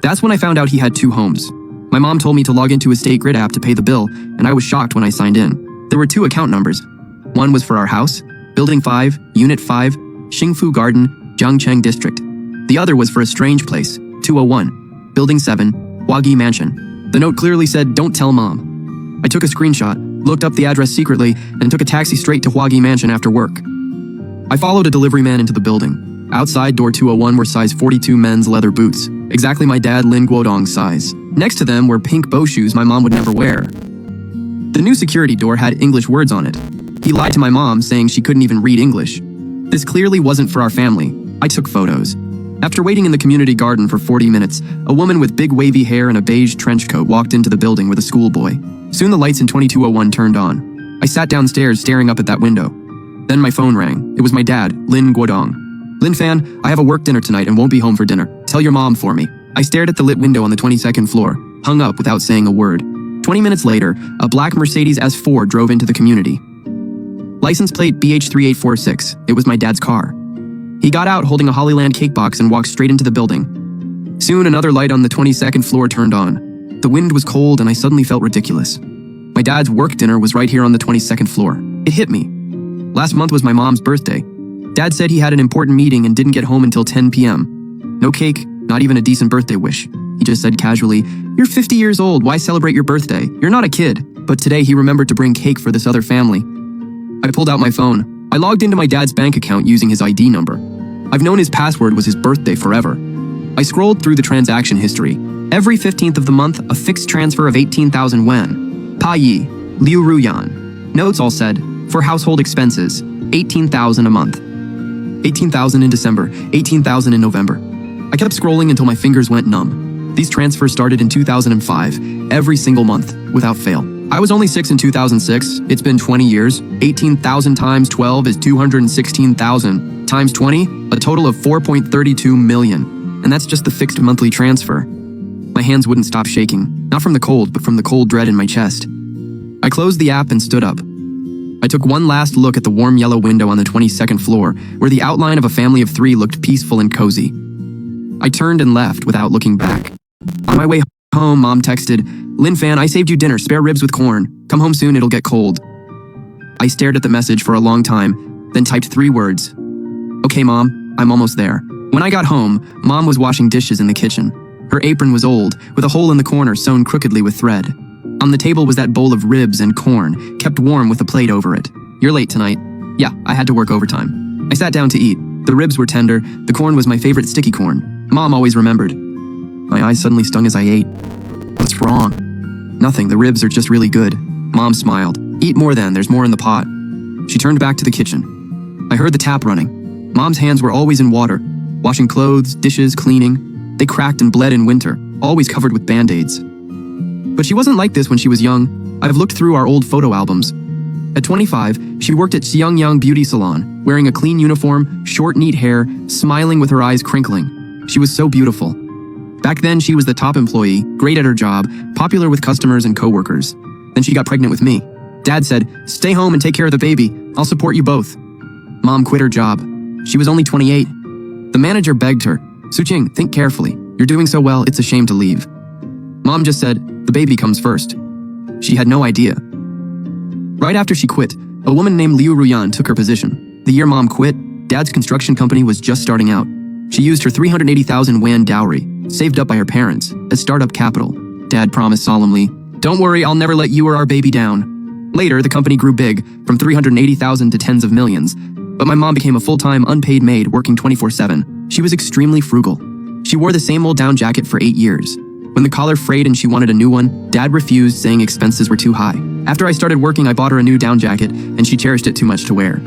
That's when I found out he had 2 homes. My mom told me to log into his State Grid app to pay the bill, and I was shocked when I signed in. There were 2 account numbers. One was for our house, Building 5, Unit 5, Xingfu Garden, Jiangcheng District. The other was for a strange place, 201, Building 7, Huagi Mansion. The note clearly said, "Don't tell Mom." I took a screenshot, looked up the address secretly, and took a taxi straight to Huagi Mansion after work. I followed a delivery man into the building. Outside door 201 were size 42 men's leather boots, exactly my dad Lin Guodong's size. Next to them were pink bow shoes my mom would never wear. The new security door had English words on it. He lied to my mom, saying she couldn't even read English. This clearly wasn't for our family. I took photos. After waiting in the community garden for 40 minutes, a woman with big wavy hair and a beige trench coat walked into the building with a schoolboy. Soon the lights in 2201 turned on. I sat downstairs staring up at that window. Then my phone rang. It was my dad, Lin Guodong. "Lin Fan, I have a work dinner tonight and won't be home for dinner. Tell your mom for me." I stared at the lit window on the 22nd floor, hung up without saying a word. 20 minutes later, a black Mercedes S4 drove into the community. License plate BH3846. It was my dad's car. He got out holding a Hollyland cake box and walked straight into the building. Soon another light on the 22nd floor turned on. The wind was cold and I suddenly felt ridiculous. My dad's work dinner was right here on the 22nd floor. It hit me. Last month was my mom's birthday. Dad said he had an important meeting and didn't get home until 10 p.m. No cake, not even a decent birthday wish. He just said casually, "You're 50 years old, why celebrate your birthday? You're not a kid." But today he remembered to bring cake for this other family. I pulled out my phone. I logged into my dad's bank account using his ID number. I've known his password was his birthday forever. I scrolled through the transaction history. Every 15th of the month, a fixed transfer of 18,000 yuan. Pa Yi, Liu Ruyan. Notes all said, for household expenses, 18,000 a month. 18,000 in December, 18,000 in November. I kept scrolling until my fingers went numb. These transfers started in 2005, every single month, without fail. I was only 6 in 2006. It's been 20 years. 18,000 times 12 is 216,000. Times 20, a total of 4.32 million. And that's just the fixed monthly transfer. My hands wouldn't stop shaking, not from the cold, but from the cold dread in my chest. I closed the app and stood up. I took one last look at the warm yellow window on the 22nd floor, where the outline of a family of 3 looked peaceful and cozy. I turned and left without looking back. On my way home, Mom texted, "Lin Fan, I saved you dinner, spare ribs with corn. Come home soon, it'll get cold." I stared at the message for a long time, then typed 3 words. "Okay, Mom, I'm almost there." When I got home, Mom was washing dishes in the kitchen. Her apron was old, with a hole in the corner sewn crookedly with thread. On the table was that bowl of ribs and corn, kept warm with a plate over it. "You're late tonight." Yeah, I had to work overtime. I sat down to eat. The ribs were tender, the corn was my favorite sticky corn. Mom always remembered. My eyes suddenly stung as I ate. "What's wrong?" "Nothing, the ribs are just really good." Mom smiled. "Eat more then, there's more in the pot." She turned back to the kitchen. I heard the tap running. Mom's hands were always in water, washing clothes, dishes, cleaning. They cracked and bled in winter, always covered with band-aids. But she wasn't like this when she was young. I've looked through our old photo albums. At 25, she worked at Xiangyang Beauty Salon, wearing a clean uniform, short, neat hair, smiling with her eyes crinkling. She was so beautiful. Back then, she was the top employee, great at her job, popular with customers and coworkers. Then she got pregnant with me. Dad said, "Stay home and take care of the baby. I'll support you both." Mom quit her job. She was only 28. The manager begged her, "Suqing, think carefully. You're doing so well, it's a shame to leave." Mom just said, "The baby comes first." She had no idea. Right after she quit, a woman named Liu Ruyan took her position. The year Mom quit, Dad's construction company was just starting out. She used her 380,000 yuan dowry, saved up by her parents, as startup capital. Dad promised solemnly, "Don't worry, I'll never let you or our baby down." Later, the company grew big, from 380,000 to tens of millions. But my mom became a full-time, unpaid maid working 24/7. She was extremely frugal. She wore the same old down jacket for 8 years. When the collar frayed and she wanted a new one, Dad refused, saying expenses were too high. After I started working, I bought her a new down jacket, and she cherished it too much to wear.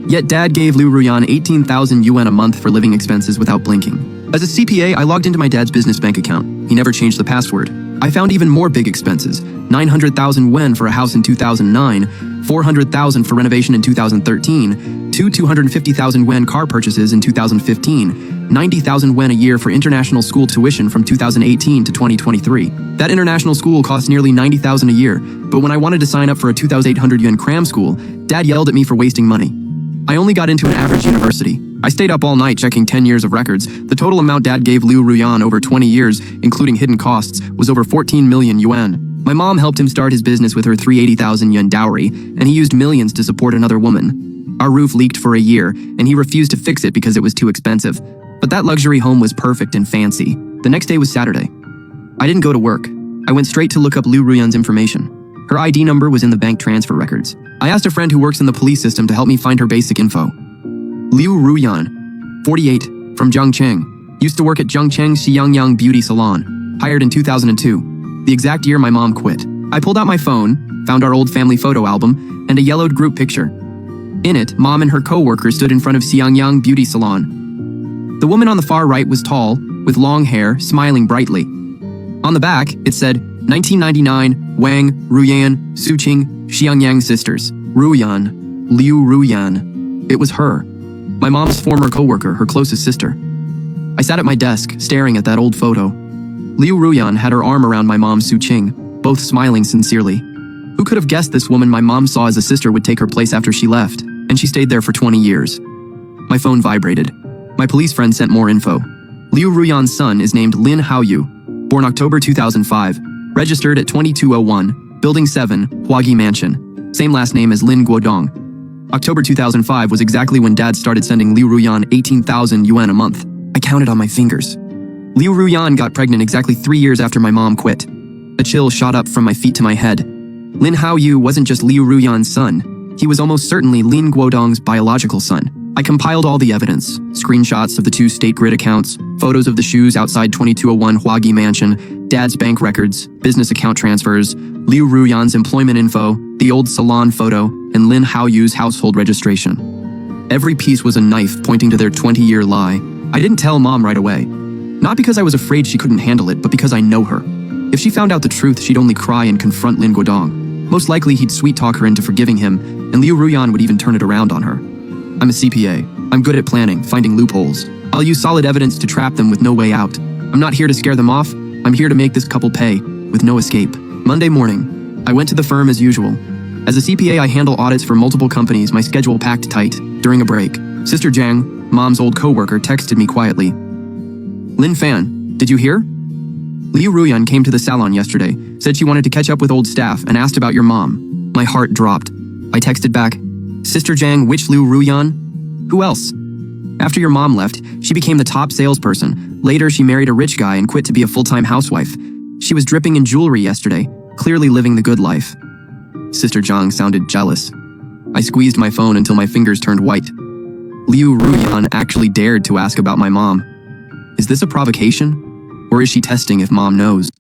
Yet Dad gave Liu Ruyan 18,000 yuan a month for living expenses without blinking. As a CPA, I logged into my dad's business bank account. He never changed the password. I found even more big expenses. 900,000 yuan for a house in 2009, 400,000 for renovation in 2013, 250,000 yuan car purchases in 2015, 90,000 yuan a year for international school tuition from 2018 to 2023. That international school cost nearly 90,000 a year, but when I wanted to sign up for a 2,800 yuan cram school, Dad yelled at me for wasting money. I only got into an average university. I stayed up all night checking 10 years of records. The total amount Dad gave Liu Ruyan over 20 years, including hidden costs, was over 14 million yuan. My mom helped him start his business with her 380,000 yuan dowry, and he used millions to support another woman. Our roof leaked for a year, and he refused to fix it because it was too expensive. But that luxury home was perfect and fancy. The next day was Saturday. I didn't go to work. I went straight to look up Liu Ruyan's information. Her ID number was in the bank transfer records. I asked a friend who works in the police system to help me find her basic info. Liu Ruyan, 48, from Zhengcheng. Used to work at Zhengcheng's Xiangyang Beauty Salon. Hired in 2002. The exact year my mom quit. I pulled out my phone, found our old family photo album, and a yellowed group picture. In it, Mom and her co-worker stood in front of Xiangyang Beauty Salon. The woman on the far right was tall, with long hair, smiling brightly. On the back, it said, 1999, Wang, Ruyan, Suqing, Xiangyang sisters. Ruyan, Liu Ruyan. It was her. My mom's former co-worker, her closest sister. I sat at my desk, staring at that old photo. Liu Ruyan had her arm around my mom Suqing, both smiling sincerely. Who could have guessed this woman my mom saw as a sister would take her place after she left, and she stayed there for 20 years. My phone vibrated. My police friend sent more info. Liu Ruyan's son is named Lin Haoyu, born October 2005, registered at 2201, Building 7, Huagi Mansion. Same last name as Lin Guodong. October 2005 was exactly when Dad started sending Liu Ruyan 18,000 yuan a month. I counted on my fingers. Liu Ruyan got pregnant exactly 3 years after my mom quit. A chill shot up from my feet to my head. Lin Haoyu wasn't just Liu Ruyan's son. He was almost certainly Lin Guodong's biological son. I compiled all the evidence, screenshots of the 2 state grid accounts, photos of the shoes outside 2201 Huagi Mansion, Dad's bank records, business account transfers, Liu Ruyan's employment info, the old salon photo, and Lin Haoyu's household registration. Every piece was a knife pointing to their 20-year lie. I didn't tell Mom right away. Not because I was afraid she couldn't handle it, but because I know her. If she found out the truth, she'd only cry and confront Lin Guodong. Most likely he'd sweet-talk her into forgiving him, and Liu Ruyan would even turn it around on her. I'm a CPA. I'm good at planning, finding loopholes. I'll use solid evidence to trap them with no way out. I'm not here to scare them off. I'm here to make this couple pay, with no escape. Monday morning, I went to the firm as usual. As a CPA, I handle audits for multiple companies, my schedule packed tight. During a break, Sister Jiang, Mom's old co-worker, texted me quietly. Lin Fan, did you hear? Liu Ruyan came to the salon yesterday, said she wanted to catch up with old staff, and asked about your mom. My heart dropped. I texted back, Sister Jiang, which Liu Ruyan? Who else? After your mom left, she became the top salesperson. Later, she married a rich guy and quit to be a full-time housewife. She was dripping in jewelry yesterday, clearly living the good life. Sister Jiang sounded jealous. I squeezed my phone until my fingers turned white. Liu Ruyan actually dared to ask about my mom. Is this a provocation? Or is she testing if Mom knows?